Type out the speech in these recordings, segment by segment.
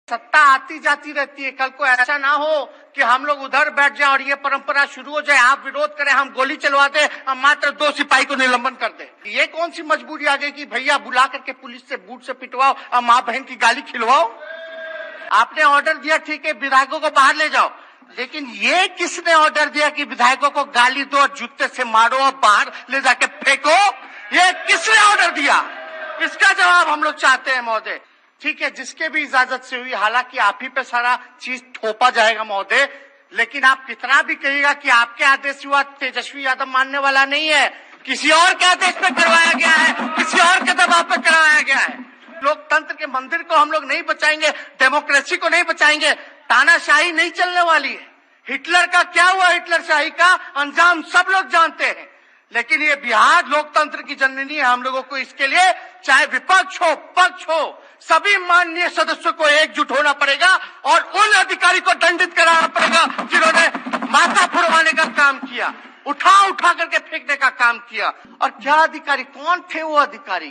सत्ता आती जाती रहती है, कल को ऐसा ना हो कि हम लोग उधर बैठ जाएं और ये परंपरा शुरू हो जाए, आप विरोध करें, हम गोली चलवा दें और मात्र 2 सिपाही को निलंबन कर दें। ये कौन सी मजबूरी आ गई कि भैया बुला करके पुलिस से बूट से पिटवाओ और माँ बहन की गाली खिलवाओ। आपने ऑर्डर दिया, ठीक है, विधायकों को बाहर ले जाओ, लेकिन ये किसने ऑर्डर दिया कि विधायकों को गाली दो और जूते से मारो और बाहर ले जाके फेंको? ये किसने ऑर्डर दिया? इसका जवाब हम लोग चाहते हैं महोदय। ठीक है, जिसके भी इजाजत से हुई, हालांकि आप ही पे सारा चीज थोपा जाएगा महोदय, लेकिन आप कितना भी कहिएगा कि आपके आदेश हुआ, तेजस्वी यादव मानने वाला नहीं है, किसी और के आदेश पे करवाया गया है, किसी और के दबाव पे करवाया गया है। लोकतंत्र के मंदिर को हम लोग नहीं बचाएंगे, डेमोक्रेसी को नहीं बचाएंगे, तानाशाही नहीं चलने वाली है। हिटलर का क्या हुआ? हिटलर शाही का अंजाम सब लोग जानते हैं, लेकिन ये बिहार लोकतंत्र की जननी है। हम लोगों को इसके लिए चाहे विपक्ष हो पक्ष हो, सभी माननीय सदस्यों को एकजुट होना पड़ेगा और उन अधिकारी को दंडित कराना पड़ेगा जिन्होंने माथा फुड़वाने का काम किया, उठा करके फेंकने का काम किया। और क्या अधिकारी, कौन थे वो अधिकारी?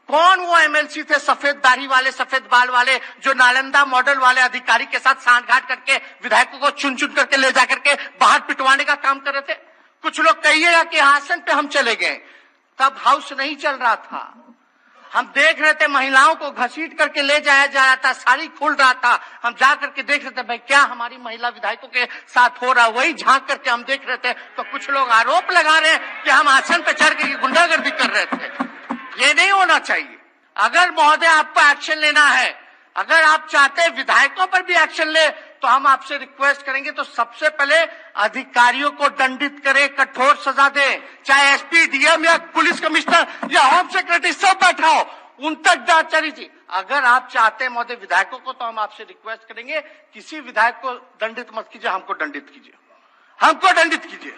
कौन वो एमएलसी थे सफेद दाढ़ी वाले, सफेद बाल वाले, जो नालंदा मॉडल वाले अधिकारी के साथ सांठगांठ करके विधायकों को चुन चुन करके ले जाकर के बाहर पिटवाने का काम कर रहे थे? कुछ लोग कहिएगा कि आसन पे हम चले गए, तब हाउस नहीं चल रहा था। हम देख रहे थे महिलाओं को घसीट करके ले जाया जा रहा था, साड़ी खुल रहा था, हम जा करके देख रहे थे भाई क्या हमारी महिला विधायकों के साथ हो रहा, वही झांक करके हम देख रहे थे। तो कुछ लोग आरोप लगा रहे हैं कि हम आसन पे चढ़ के गुंडागर्दी कर रहे थे। ये नहीं होना चाहिए। अगर महोदय आपको एक्शन लेना है, अगर आप चाहते हैं विधायकों पर भी एक्शन ले, तो हम आपसे रिक्वेस्ट करेंगे तो सबसे पहले अधिकारियों को दंडित करें, कठोर सजा दें, चाहे एसपी, डीएम या पुलिस कमिश्नर या होम सेक्रेटरी सब बैठा हो, उन तक जांच चली थी। अगर आप चाहते हैं महोदय विधायकों को, तो हम आपसे रिक्वेस्ट करेंगे किसी विधायक को दंडित मत कीजिए, हमको दंडित कीजिए, हमको दंडित कीजिए,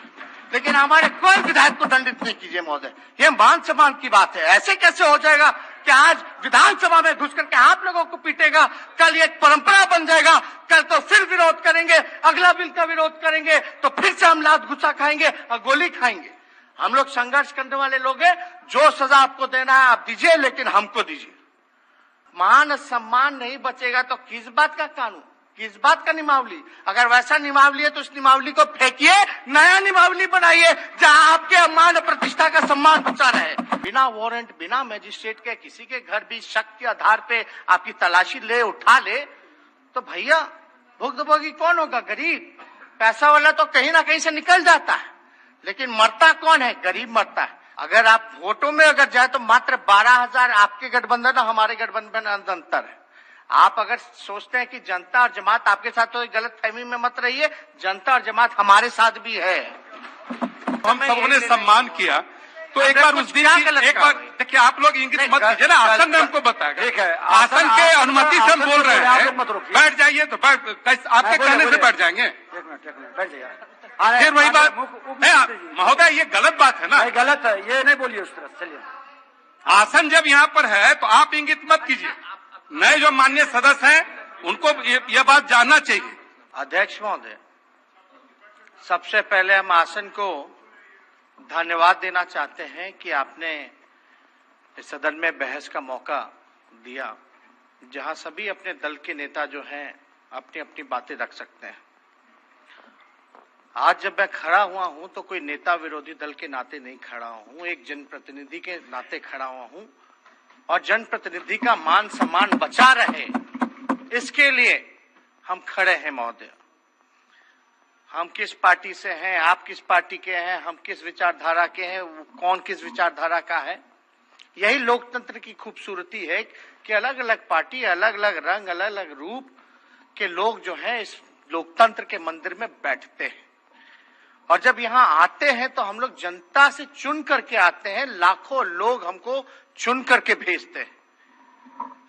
लेकिन हमारे कोई विधायक को दंडित नहीं कीजिए महोदय। ये मान सम्मान की बात है। ऐसे कैसे हो जाएगा कि आज विधानसभा में घुस करके आप लोगों को पीटेगा, कल ये एक परंपरा बन जाएगा, कल तो फिर विरोध करेंगे, अगला बिल का विरोध करेंगे तो फिर से हम लात गुस्सा खाएंगे और गोली खाएंगे। हम लोग संघर्ष करने वाले लोग हैं, जो सजा आपको देना है आप दीजिए, लेकिन हमको दीजिए। मान सम्मान नहीं बचेगा तो किस बात का कानून, किस बात का निमावली? अगर वैसा निमावली है तो उस निमावली को फेंकिए, नया निमावली बनाइए जहां आपके मान और प्रतिष्ठा का सम्मान बचा रहे। बिना वारंट, बिना मजिस्ट्रेट के किसी के घर भी शक के आधार पे आपकी तलाशी ले, उठा ले, तो भैया भुक्तभोगी कौन होगा? गरीब। पैसा वाला तो कहीं ना कहीं से निकल जाता है, लेकिन मरता कौन है? गरीब मरता है। अगर आप वोटों में अगर जाए तो मात्र 12,000 आपके गठबंधन और हमारे गठबंधन में अंतर है। आप अगर सोचते हैं कि जनता और जमात आपके साथ, तो गलत फहमी में मत रहिए, जनता और जमात हमारे साथ भी है। हम सबों ने सम्मान किया, तो एक बार उस दिन एक बार देखिए, आप लोग इंगित मत कीजिए ना, आसन में हमको बताएगा। ठीक है, आसन के अनुमति से हम बोल रहे हैं, बैठ जाइए तो आपके कहने से बैठ जाएंगे। एक मिनट बैठ जाइए। फिर वही बात महोदय, ये गलत बात है ना? गलत है, ये नहीं बोलिए उस तरह। चलिए, आसन जब यहाँ पर है तो आप इंगित मत कीजिए, नए जो माननीय सदस्य हैं उनको ये बात जानना चाहिए। अध्यक्ष महोदय, सबसे पहले हम आसन को धन्यवाद देना चाहते हैं कि आपने इस सदन में बहस का मौका दिया, जहां सभी अपने दल के नेता जो हैं अपनी अपनी बातें रख सकते हैं। आज जब मैं खड़ा हुआ हूं तो कोई नेता विरोधी दल के नाते नहीं खड़ा हूं, एक जनप्रतिनिधि के नाते खड़ा हुआ हूं, और जनप्रतिनिधि का मान सम्मान बचा रहे, इसके लिए हम खड़े हैं महोदय। हम किस पार्टी से हैं, आप किस पार्टी के हैं, हम किस विचारधारा के हैं, कौन किस विचारधारा का है, यही लोकतंत्र की खूबसूरती है कि अलग अलग पार्टी, अलग अलग रंग, अलग अलग रूप के लोग जो हैं इस लोकतंत्र के मंदिर में बैठते हैं। और जब यहाँ आते हैं तो हम लोग जनता से चुन करके आते हैं, लाखों लोग हमको चुन करके भेजते हैं।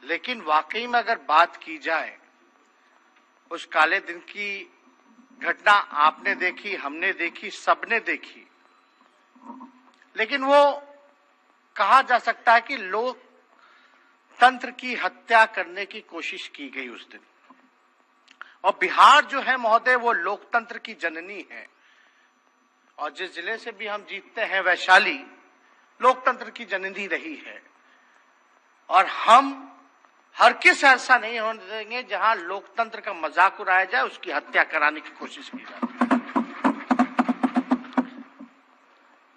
लेकिन वाकई में अगर बात की जाए, उस काले दिन की घटना आपने देखी, हमने देखी, सबने देखी, लेकिन वो कहा जा सकता है कि लोकतंत्र की हत्या करने की कोशिश की गई उस दिन। और बिहार जो है महोदय, वो लोकतंत्र की जननी है, और जिस जिले से भी हम जीतते हैं, वैशाली लोकतंत्र की जननी रही है। और हम हर किस ऐसा नहीं होने देंगे जहां लोकतंत्र का मजाक उड़ाया जाए, उसकी हत्या कराने की कोशिश की जाए।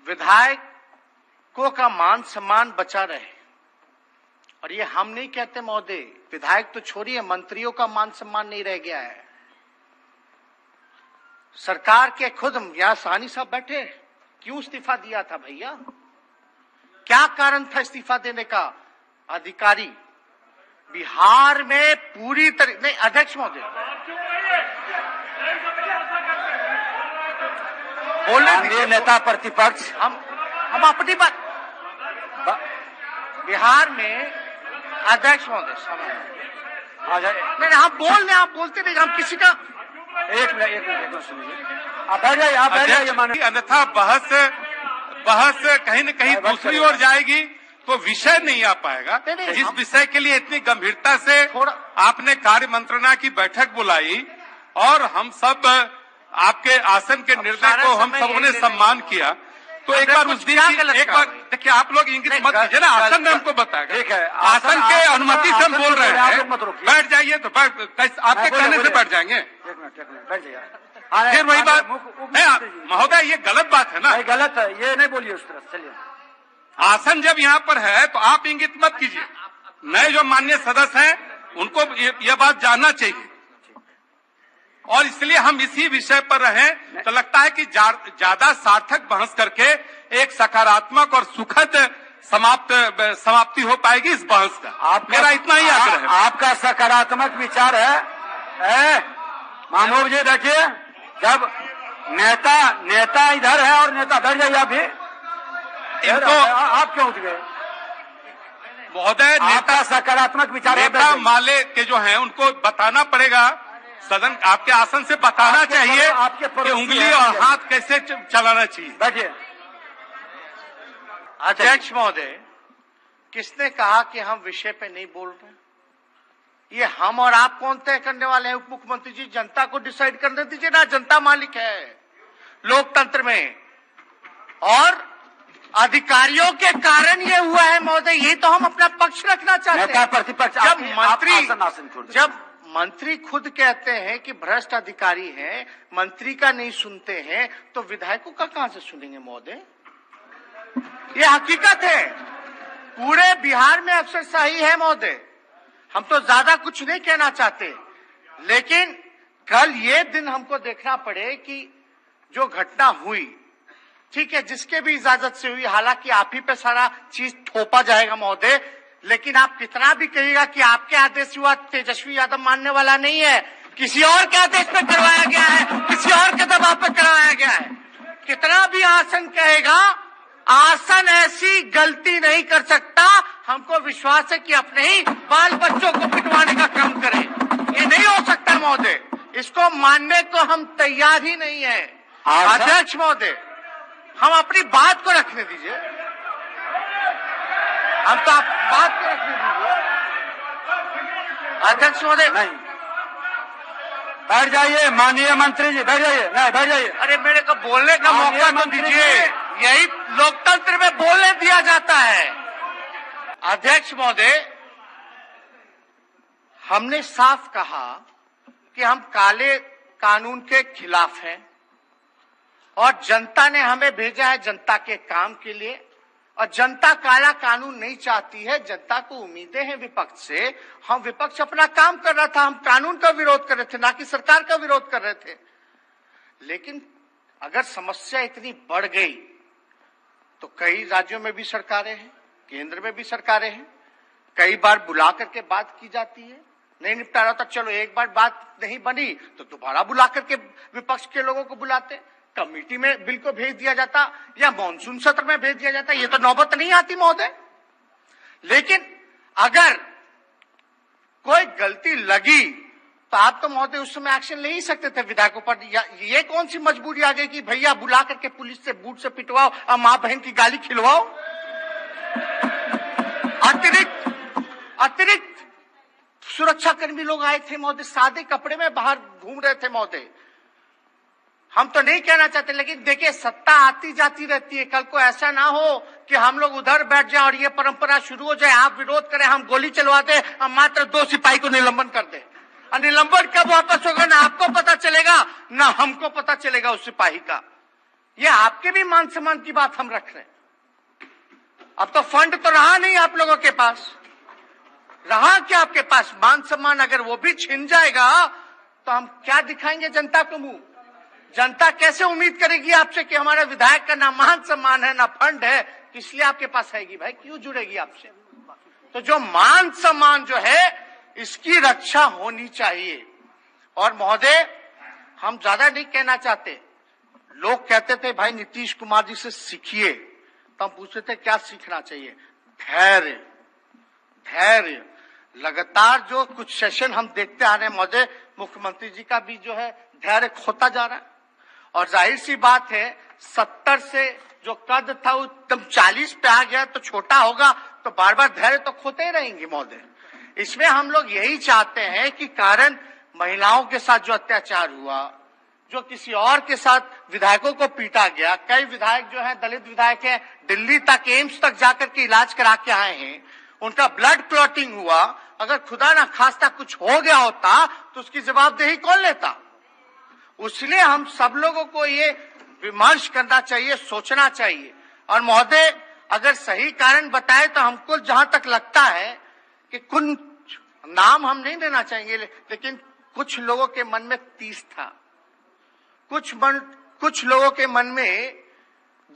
विधायकों का मान सम्मान बचा रहे, और ये हम नहीं कहते महोदय, विधायक तो छोड़िए, मंत्रियों का मान सम्मान नहीं रह गया है। सरकार के खुद यहां साहनी साहब बैठे, क्यों इस्तीफा दिया था भैया? क्या कारण था इस्तीफा देने का? अधिकारी बिहार में पूरी तरह नहीं, अध्यक्ष महोदय बोलने दीजिए। नेता प्रतिपक्ष हम अपनी बात, बिहार में अध्यक्ष महोदय समय नहीं, हम बोल रहे, आप बोलते नहीं, हम किसी का एक मिनट सुनिए, आप बैठ जाइए, आप बैठ जाइए। माननीय, अन्यथा बहस कहीं न कहीं दूसरी ओर जाएगी तो विषय नहीं आ पाएगा। जिस विषय के लिए इतनी गंभीरता से आपने कार्य मंत्रणा की बैठक बुलाई और हम सब आपके आसन के निर्णय को हम सबों ने सम्मान किया, तो एक बार उस दिन एक बार देखिए, आप लोग इंगित मत कीजिए ना, आसन ने हमको बताएगा। ठीक है, आसन के अनुमति से हम बोल रहे हैं, बैठ जाइए तो आपके कहने से बैठ जाएंगे। एक मिनट बैठ जाइए। फिर वही बात महोदय, ये गलत बात है ना? गलत है, ये नहीं बोलिए उस तरह। चलिए, आसन जब यहाँ पर है तो आप इंगित मत कीजिए। नए जो माननीय सदस्य हैं उनको ये बात जानना चाहिए, और इसलिए हम इसी विषय पर रहें तो लगता है कि ज्यादा सार्थक बहस करके एक सकारात्मक और सुखद समाप्ति हो पाएगी इस बहस का। मेरा इतना ही आग्रह है। आपका सकारात्मक विचार है महबूब जी। देखिए, जब नेता इधर है और नेता बैठ जाइए, अभी इनको आप क्यों उठ गए महोदय? नेता सकारात्मक विचार, नेता माले के जो हैं उनको बताना पड़ेगा, सदन आपके आसन से बताना चाहिए कि उंगली और हाथ कैसे चलाना चाहिए। बैठिए। अध्यक्ष महोदय, किसने कहा कि हम विषय पे नहीं बोल रहे? ये हम और आप कौन तय करने वाले हैं? उप मुख्यमंत्री जी, जनता को डिसाइड करने दीजिए ना, जनता मालिक है लोकतंत्र में, और अधिकारियों के कारण ये हुआ है महोदय। ये तो हम अपना पक्ष रखना चाहते हैं। प्रतिपक्ष जब मंत्री खुद कहते हैं कि भ्रष्ट अधिकारी हैं, मंत्री का नहीं सुनते हैं, तो विधायकों का कहां से सुनेंगे महोदय? ये हकीकत है, पूरे बिहार में अफसरशाही है महोदय। हम तो ज्यादा कुछ नहीं कहना चाहते, लेकिन कल ये दिन हमको देखना पड़े कि जो घटना हुई, ठीक है, जिसके भी इजाजत से हुई, हालांकि आप ही पे सारा चीज थोपा जाएगा महोदय, लेकिन आप कितना भी कहिएगा कि आपके आदेश हुआ, तेजस्वी यादव मानने वाला नहीं है। किसी और के आदेश पे करवाया गया है, किसी और के दबाव पे करवाया गया है। कितना भी आसन कहेगा, आसन ऐसी गलती नहीं कर सकता। हमको विश्वास है कि अपने ही बाल बच्चों को पिटवाने का काम करें। ये नहीं हो सकता महोदय, इसको मानने को हम तैयार ही नहीं है। अध्यक्ष महोदय, हम अपनी बात को रखने दीजिए, हम तो आप बात को रखने दीजिए। अध्यक्ष महोदय, नहीं, बैठ जाइए। माननीय मंत्री जी, बैठ जाइए। नहीं, बैठ जाइए। अरे मेरे को बोलने का मौका तो दीजिए, यही लोकतंत्र में बोलने दिया जाता है। अध्यक्ष महोदय, हमने साफ कहा कि हम काले कानून के खिलाफ हैं, और जनता ने हमें भेजा है जनता के काम के लिए, और जनता काला कानून नहीं चाहती है। जनता को उम्मीदें हैं विपक्ष से। हम विपक्ष अपना काम कर रहा था, हम कानून का विरोध कर रहे थे, ना कि सरकार का विरोध कर रहे थे। लेकिन अगर समस्या इतनी बढ़ गई तो कई राज्यों में भी सरकारें हैं, केंद्र में भी सरकारें हैं, कई बार बुला करके बात की जाती है, नहीं निपटा रहा था, चलो एक बार बात नहीं बनी तो दोबारा बुला करके विपक्ष के लोगों को बुलाते, कमेटी में बिल को भेज दिया जाता या मॉनसून सत्र में भेज दिया जाता। ये तो नौबत नहीं आती महोदय। लेकिन अगर कोई गलती लगी तो आप तो महोदय उस समय एक्शन ले ही सकते थे विधायकों पर। ये कौन सी मजबूरी आ गई कि भैया बुला करके पुलिस से बूट से पिटवाओ और मां बहन की गाली खिलवाओ? अतिरिक्त सुरक्षा कर्मी लोग आए थे महोदय, सादे कपड़े में बाहर घूम रहे थे महोदय। हम तो नहीं कहना चाहते, लेकिन देखिए सत्ता आती जाती रहती है। कल को ऐसा ना हो कि हम लोग उधर बैठ जाए और ये परंपरा शुरू हो जाए, आप विरोध करें, हम गोली चलवा दे और मात्र 2 सिपाही को निलंबन कर दे। और निलंबन कब वापस होगा ना आपको पता चलेगा ना हमको पता चलेगा उस सिपाही का। ये आपके भी मान सम्मान की बात हम रख रहे हैं। अब तो फंड तो रहा नहीं आप लोगों के पास, रहा क्या आपके पास? मान सम्मान अगर वो भी छिन जाएगा तो हम क्या दिखाएंगे जनता को मुंह? जनता कैसे उम्मीद करेगी आपसे कि हमारे विधायक का ना मान सम्मान है ना फंड है, इसलिए आपके पास आएगी भाई? क्यों जुड़ेगी आपसे? तो जो मान सम्मान जो है इसकी रक्षा होनी चाहिए। और महोदय, हम ज्यादा नहीं कहना चाहते। लोग कहते थे भाई नीतीश कुमार जी से सीखिए, तो हम पूछते थे क्या सीखना चाहिए? धैर्य। धैर्य। लगातार जो कुछ सेशन हम देखते आ रहे हैं महोदय, मुख्यमंत्री जी का भी जो है धैर्य खोता जा रहा है। और जाहिर सी बात है 70 से जो कद था वो एकदम 40 पे आ गया, तो छोटा होगा तो बार बार धैर्य तो खोते ही रहेंगे महोदय। इसमें हम लोग यही चाहते हैं कि कारण महिलाओं के साथ जो अत्याचार हुआ, जो किसी और के साथ विधायकों को पीटा गया, कई विधायक जो हैं दलित विधायक हैं, दिल्ली तक एम्स तक जाकर के इलाज करा के आए हैं, उनका ब्लड क्लॉटिंग हुआ। अगर खुदा ना खास्ता कुछ हो गया होता तो उसकी जवाबदेही कौन लेता? इसलिए हम सब लोगों को ये विमर्श करना चाहिए, सोचना चाहिए। और महोदय, अगर सही कारण बताए तो हमको जहां तक लगता है कि कुछ नाम हम नहीं लेना चाहेंगे, लेकिन कुछ लोगों के मन में तीस था, कुछ लोगों के मन में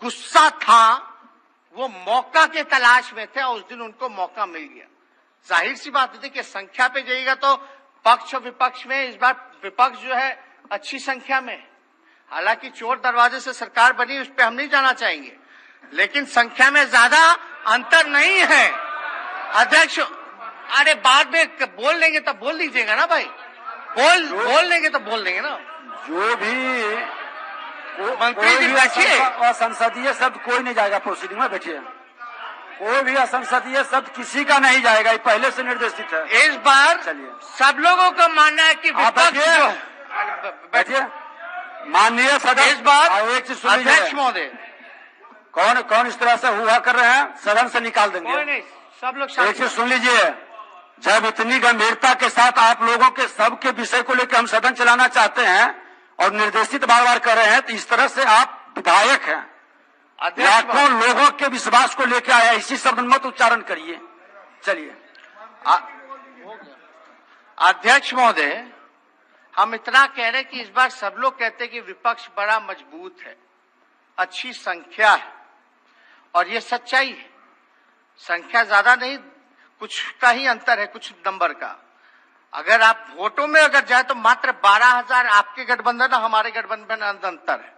गुस्सा था, वो मौका के तलाश में थे और उस दिन उनको मौका मिल गया। जाहिर सी बात है कि संख्या पे जाइएगा तो पक्ष और विपक्ष में इस बार विपक्ष जो है अच्छी संख्या में, हालांकि चोर दरवाजे से सरकार बनी, उस पर हम नहीं जाना चाहेंगे, लेकिन संख्या में ज्यादा अंतर नहीं है। अध्यक्ष, अरे बाद में बोल लेंगे तब बोल लीजिएगा ना भाई, बोल लेंगे तो बोल लेंगे ना। जो भी मंत्री जी बैठिए। असंसदीय शब्द कोई नहीं जाएगा प्रोसीडिंग में, बैठिए। कोई भी असंसदीय शब्द किसी का नहीं जाएगा, ये पहले से निर्देशित है। इस बार चलिए, सब लोगों का मानना है कि विपक्ष जो बैठिए। माननीय सदस्य, इस बार एक चीज सुन लीजिए अध्यक्ष महोदय, कौन इस तरह से हुआ कर रहे हैं, सदन से निकाल देंगे। कोई नहीं, सब लोग एक चीज सुन लीजिए, जब इतनी गंभीरता के साथ आप लोगों के सबके विषय को लेकर हम सदन चलाना चाहते हैं और निर्देशित बार बार कर रहे हैं, तो इस तरह से आप विधायक हैं, लाखों लोगों के विश्वास को लेकर आया, इसी शब्द मत उच्चारण करिए। चलिए, अध्यक्ष महोदय, हम इतना कह रहे हैं कि इस बार सब लोग कहते हैं कि विपक्ष बड़ा मजबूत है, अच्छी संख्या है, और ये सच्चाई है। संख्या ज्यादा नहीं, कुछ का ही अंतर है, कुछ नंबर का। अगर आप वोटों में अगर जाए तो मात्र 12,000 आपके गठबंधन और हमारे गठबंधन में अंतर है।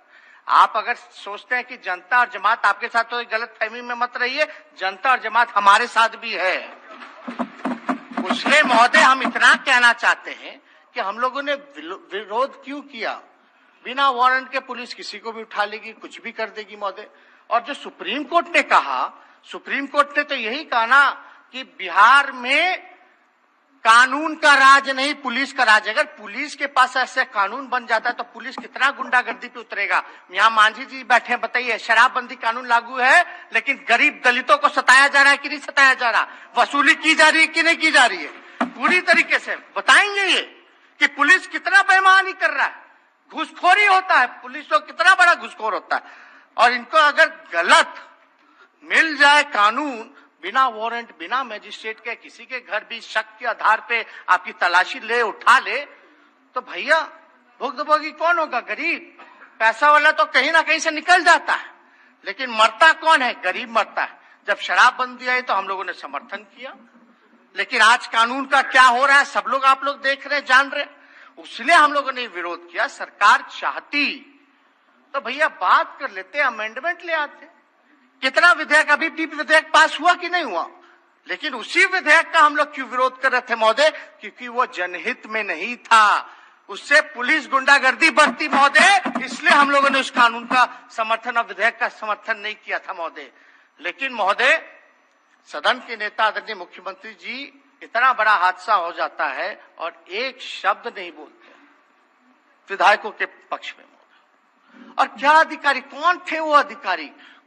आप अगर सोचते हैं कि जनता और जमात आपके साथ, तो गलत फहमी में मत रहिए, जनता और जमात हमारे साथ भी है। इसलिए महोदय, हम इतना कहना चाहते हैं कि हम लोगों ने विरोध क्यों किया? बिना वारंट के पुलिस किसी को भी उठा लेगी, कुछ भी कर देगी महोदय। और जो सुप्रीम कोर्ट ने कहा, सुप्रीम कोर्ट ने तो यही कहा ना कि बिहार में कानून का राज नहीं, पुलिस का राज। अगर पुलिस के पास ऐसे कानून बन जाता है तो पुलिस कितना गुंडागर्दी पे उतरेगा। यहाँ मांझी जी बैठे हैं, बताइए, शराबबंदी कानून लागू है, लेकिन गरीब दलितों को सताया जा रहा है कि नहीं सताया जा रहा? वसूली की जा रही है कि नहीं की जा रही है? पूरी तरीके से बताएंगे ये कि पुलिस कितना बेईमानी कर रहा है, घूसखोरी होता है, पुलिस तो कितना बड़ा घूसखोर होता है। और इनको अगर गलत मिल जाए कानून, बिना वारंट, बिना मजिस्ट्रेट के किसी के घर भी शक के आधार पे आपकी तलाशी ले, उठा ले, तो भैया भुगतभोगी कौन होगा? गरीब। पैसा वाला तो कहीं ना कहीं से निकल जाता है, लेकिन मरता कौन है? गरीब मरता है। जब शराबबंदी आई तो हम लोगों ने समर्थन किया, लेकिन आज कानून का क्या हो रहा है सब लोग, आप लोग देख रहे, जान रहे, इसलिए हम लोगों ने विरोध किया। सरकार चाहती तो भैया बात कर लेते, अमेंडमेंट ले आते। कितना विधेयक, अभी भी विधेयक पास हुआ कि नहीं हुआ? लेकिन उसी विधेयक का हम लोग क्यों विरोध कर रहे थे महोदय? क्योंकि वो जनहित में नहीं था, उससे पुलिस गुंडागर्दी बढ़ती महोदय, इसलिए हम लोगों ने उस कानून का समर्थन और विधेयक का समर्थन नहीं किया था महोदय। लेकिन महोदय, सदन के नेता आदरणीय मुख्यमंत्री जी, इतना बड़ा हादसा हो जाता है और एक शब्द नहीं बोलते विधायकों के पक्ष में। और क्या अधिकारी, कौन थे वो अधिकारी,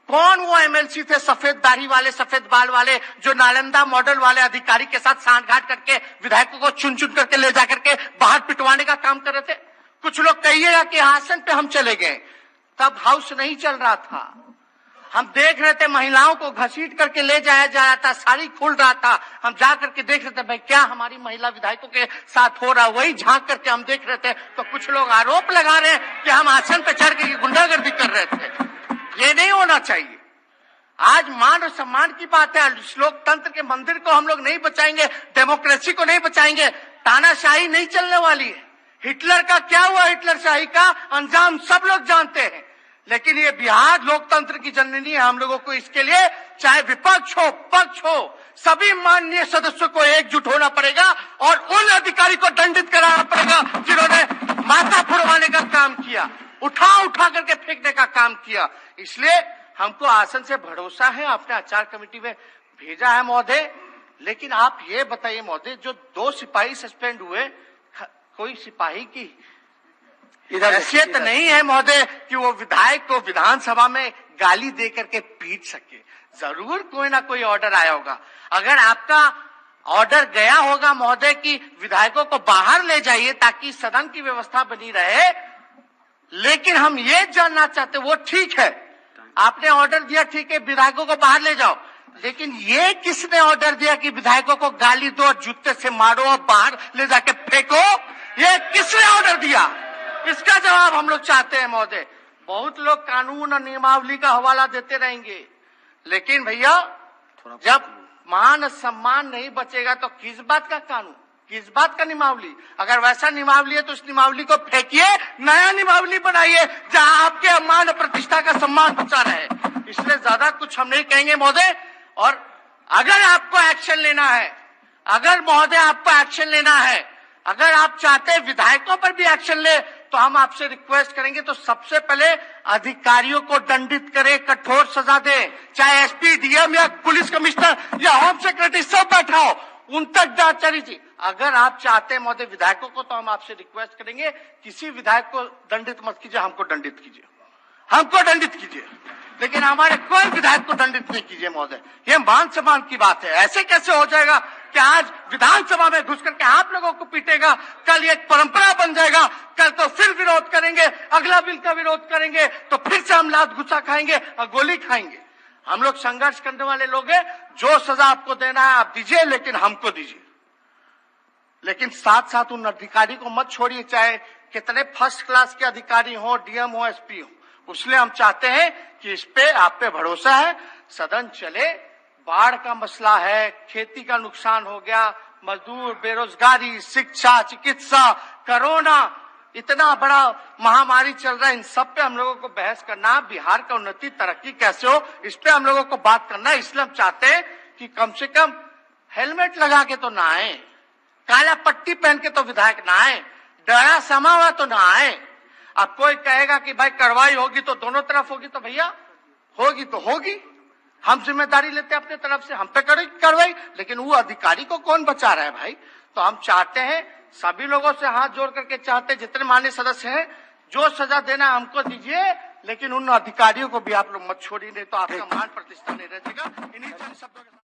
कौन वो एमएलसी थे सफेद दाढ़ी वाले, सफेद बाल वाले, जो नालंदा मॉडल वाले अधिकारी के साथ सांठगांठ करके विधायकों को चुन चुन करके ले जाकर के बाहर पिटवाने का काम कर रहे थे। कुछ लोग कहिएगा कि आसन पे हम चले गए, तब हाउस नहीं चल रहा था। हम देख रहे थे महिलाओं को घसीट करके ले जाया जा रहा था, साड़ी खुल रहा था, हम जा करके देख रहे थे भाई क्या हमारी महिला विधायकों के साथ हो रहा, वही झांक करके हम देख रहे थे। तो कुछ लोग आरोप लगा रहे हैं कि हम आसन पे चढ़ के गुंडागर्दी कर रहे थे। ये नहीं होना चाहिए। आज मान और सम्मान की बात है। लोकतंत्र के मंदिर को हम लोग नहीं बचाएंगे, डेमोक्रेसी को नहीं बचाएंगे, तानाशाही नहीं चलने वाली है। हिटलर का क्या हुआ, हिटलर शाही का अंजाम सब लोग जानते हैं। लेकिन ये बिहार लोकतंत्र की जननी है। हम लोगों को इसके लिए चाहे विपक्ष हो पक्ष हो, सभी माननीय सदस्यों को एकजुट होना पड़ेगा और उन अधिकारी को दंडित कराना पड़ेगा जिन्होंने माथा फुड़वाने का काम किया, उठा उठा करके फेंकने का काम किया। इसलिए हमको आसन से भरोसा है, आपने आचार कमेटी में भेजा है महोदय। लेकिन आप ये बताइए महोदय, जो 2 सिपाही सस्पेंड हुए, कोई सिपाही की हैसियत नहीं है महोदय कि वो विधायक को विधानसभा में गाली दे करके पीट सके। जरूर कोई ना कोई ऑर्डर आया होगा। अगर आपका ऑर्डर गया होगा महोदय कि विधायकों को बाहर ले जाइए ताकि सदन की व्यवस्था बनी रहे, लेकिन हम ये जानना चाहते, वो ठीक है आपने ऑर्डर दिया, ठीक है विधायकों को बाहर ले जाओ, लेकिन ये किसने ऑर्डर दिया कि विधायकों को गाली दो और जूते से मारो और बाहर ले जाके फेंको? ये किसने ऑर्डर दिया? इसका जवाब हम लोग चाहते हैं महोदय। बहुत लोग कानून और नियमावली का हवाला देते रहेंगे, लेकिन भैया जब मान सम्मान नहीं बचेगा तो किस बात का कानून, किस बात का नियमावली? अगर वैसा नियमावली है तो उस नियमावली को फेंकिए, नया नियमावली बनाइए जहां आपके मान और प्रतिष्ठा का सम्मान बचा रहे। इसलिए ज्यादा कुछ हम नहीं कहेंगे महोदय। और अगर आपको एक्शन लेना है, अगर महोदय आपको एक्शन लेना है, अगर आप चाहते हैं विधायकों पर भी एक्शन ले, तो हम आपसे रिक्वेस्ट करेंगे तो सबसे पहले अधिकारियों को दंडित करें, कठोर सजा दें, चाहे एसपी, डीएम या पुलिस कमिश्नर या होम सेक्रेटरी सब बैठा हो, उन तक जांच चली थी। अगर आप चाहते हैं महोदय विधायकों को, तो हम आपसे रिक्वेस्ट करेंगे किसी विधायक को दंडित मत कीजिए, हमको दंडित कीजिए, हमको दंडित कीजिए, लेकिन हमारे कोई विधायक को दंडित नहीं कीजिए महोदय। ये मान सम्मान की बात है। ऐसे कैसे हो जाएगा कि आज विधानसभा में घुस करके आप लोगों को पीटेगा, कल एक परंपरा बन जाएगा, कल तो फिर विरोध करेंगे, अगला बिल का विरोध करेंगे तो फिर से हम लात गुस्सा खाएंगे और गोली खाएंगे। हम लोग संघर्ष करने वाले लोग हैं। जो सजा आपको देना है आप दीजिए, लेकिन हमको दीजिए। लेकिन साथ साथ उन अधिकारी को मत छोड़िए, चाहे कितने फर्स्ट क्लास के अधिकारी हो, डीएम हो, एसपी हो। इसलिए हम चाहते हैं कि इस पे आप पे भरोसा है, सदन चले। बाढ़ का मसला है, खेती का नुकसान हो गया, मजदूर, बेरोजगारी, शिक्षा, चिकित्सा, कोरोना, इतना बड़ा महामारी चल रहा है, इन सब पे हम लोगों को बहस करना, बिहार का उन्नति तरक्की कैसे हो इस पे हम लोगों को बात करना है। इसलिए हम चाहते हैं कि कम से कम हेलमेट लगा के तो ना आए, काला पट्टी पहन के तो विधायक ना आए, डरा समा हुआ तो ना आए। अब कोई कहेगा कि भाई कार्रवाई होगी तो दोनों तरफ होगी, तो भैया होगी तो होगी, हम जिम्मेदारी लेते हैं अपने तरफ से, हम पे करेगी कार्रवाई, लेकिन वो अधिकारी को कौन बचा रहा है भाई? तो हम चाहते हैं, सभी लोगों से हाथ जोड़ करके चाहते हैं, जितने माननीय सदस्य हैं, जो सजा देना हमको दीजिए, लेकिन उन अधिकारियों को भी आप लोग मत छोड़िए, नहीं तो आपका मान प्रतिष्ठा नहीं रहेगा। इन्हीं शब्दों के